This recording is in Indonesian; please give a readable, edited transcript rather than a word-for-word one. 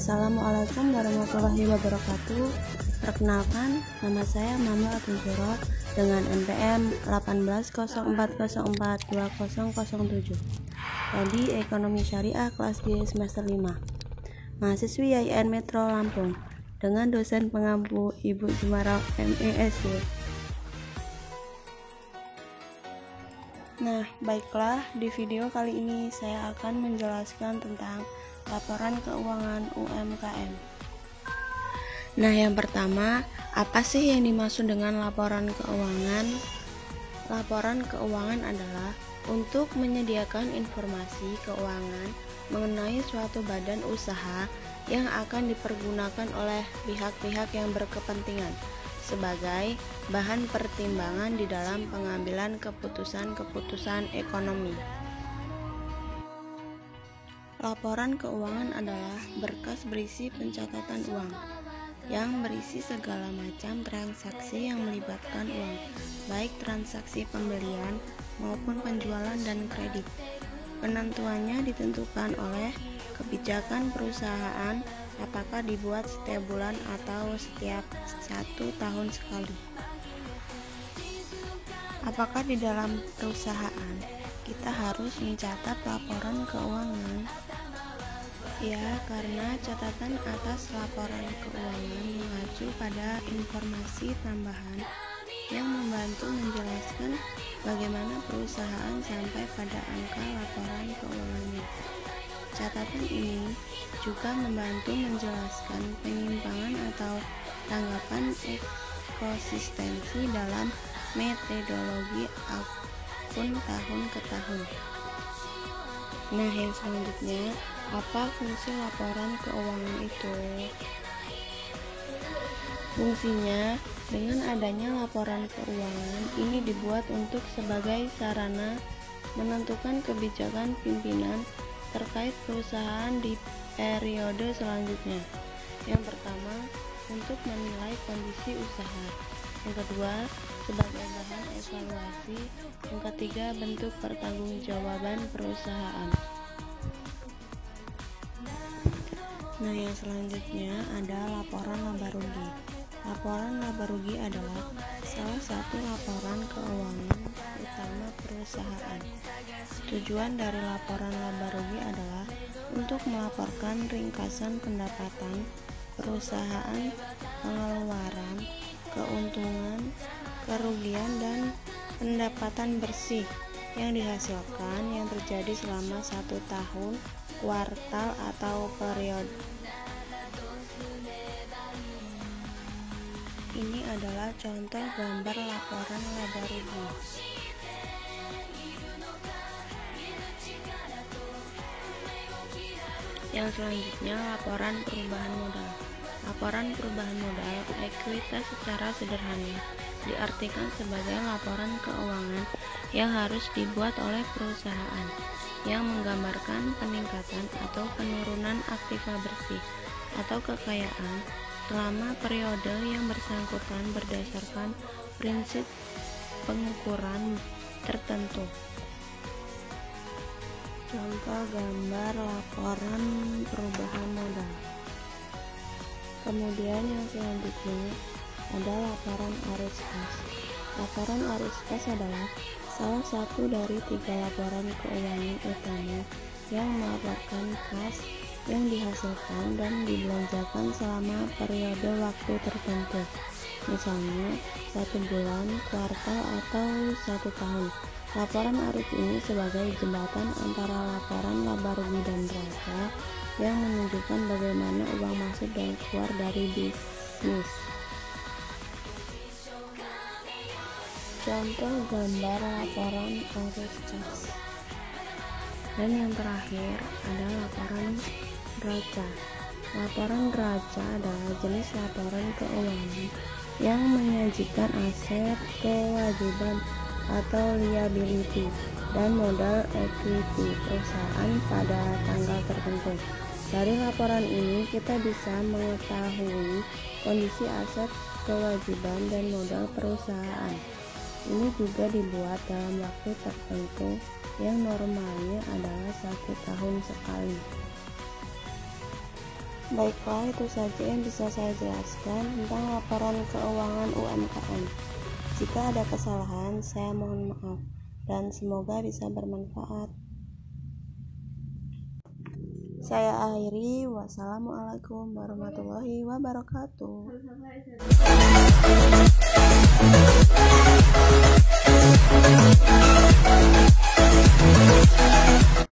Assalamualaikum warahmatullahi wabarakatuh. Perkenalkan, nama saya Mamel Abdul Jurod dengan NPM 1804042007. Prodi Ekonomi Syariah kelas B semester 5. Mahasiswi YIN Metro Lampung dengan dosen pengampu Ibu Jumarah MESY. Nah, baiklah, di video kali ini saya akan menjelaskan tentang laporan keuangan UMKM. Nah, yang pertama, apa sih yang dimaksud dengan laporan keuangan? Laporan keuangan adalah untuk menyediakan informasi keuangan mengenai suatu badan usaha yang akan dipergunakan oleh pihak-pihak yang berkepentingan sebagai bahan pertimbangan di dalam pengambilan keputusan-keputusan ekonomi. Laporan keuangan adalah berkas berisi pencatatan uang yang berisi segala macam transaksi yang melibatkan uang, baik transaksi pembelian maupun penjualan dan kredit. Penentuannya ditentukan oleh kebijakan perusahaan, apakah dibuat setiap bulan atau setiap 1 tahun sekali. Apakah di dalam perusahaan kita harus mencatat laporan keuangan? Ya, karena catatan atas laporan keuangan mengacu pada informasi tambahan yang membantu menjelaskan bagaimana perusahaan sampai pada angka laporan keuangannya. Catatan ini juga membantu menjelaskan penyimpangan atau tanggapan konsistensi dalam metodologi akun tahun ke tahun. Nah, yang selanjutnya, apa fungsi laporan keuangan itu? Fungsinya, dengan adanya laporan keuangan ini dibuat untuk sebagai sarana menentukan kebijakan pimpinan terkait perusahaan di periode selanjutnya. Yang pertama, untuk menilai kondisi usaha. Yang kedua, sebagai bahan evaluasi. Yang ketiga, bentuk pertanggungjawaban perusahaan. Nah, yang selanjutnya ada laporan laba rugi. Laporan laba rugi adalah salah satu laporan keuangan utama perusahaan. Tujuan dari laporan laba rugi adalah untuk melaporkan ringkasan pendapatan perusahaan, pengeluaran, keuntungan, kerugian, dan pendapatan bersih yang dihasilkan yang terjadi selama 1 tahun, kuartal, atau periode. Ini adalah contoh gambar laporan laba rugi. Yang selanjutnya, laporan perubahan modal. Laporan perubahan modal ekuitas secara sederhana diartikan sebagai laporan keuangan yang harus dibuat oleh perusahaan yang menggambarkan peningkatan atau penurunan aktiva bersih atau kekayaan selama periode yang bersangkutan berdasarkan prinsip pengukuran tertentu. Contoh gambar laporan perubahan modal. Kemudian yang selanjutnya ada laporan arus kas. Laporan arus kas adalah salah satu dari 3 laporan keuangan utama yang melaporkan kas yang dihasilkan dan dibelanjakan selama periode waktu tertentu, misalnya 1 bulan, kuartal, atau 1 tahun. Laporan arus ini sebagai jembatan antara laporan laba rugi dan neraca yang menunjukkan bagaimana uang masuk dan keluar dari bisnis. Contoh gambar laporan arus kas. Dan yang terakhir ada laporan neraca. Laporan neraca adalah jenis laporan keuangan yang menyajikan aset, kewajiban atau liability, dan modal equity perusahaan pada tanggal tertentu. Dari laporan ini kita bisa mengetahui kondisi aset, kewajiban, dan modal perusahaan. Ini juga dibuat dalam waktu tertentu yang normalnya adalah 1 tahun sekali. Baiklah, itu saja yang bisa saya jelaskan tentang laporan keuangan UMKM. Jika ada kesalahan, saya mohon maaf dan semoga bisa bermanfaat. Saya akhiri. Wassalamualaikum warahmatullahi wabarakatuh.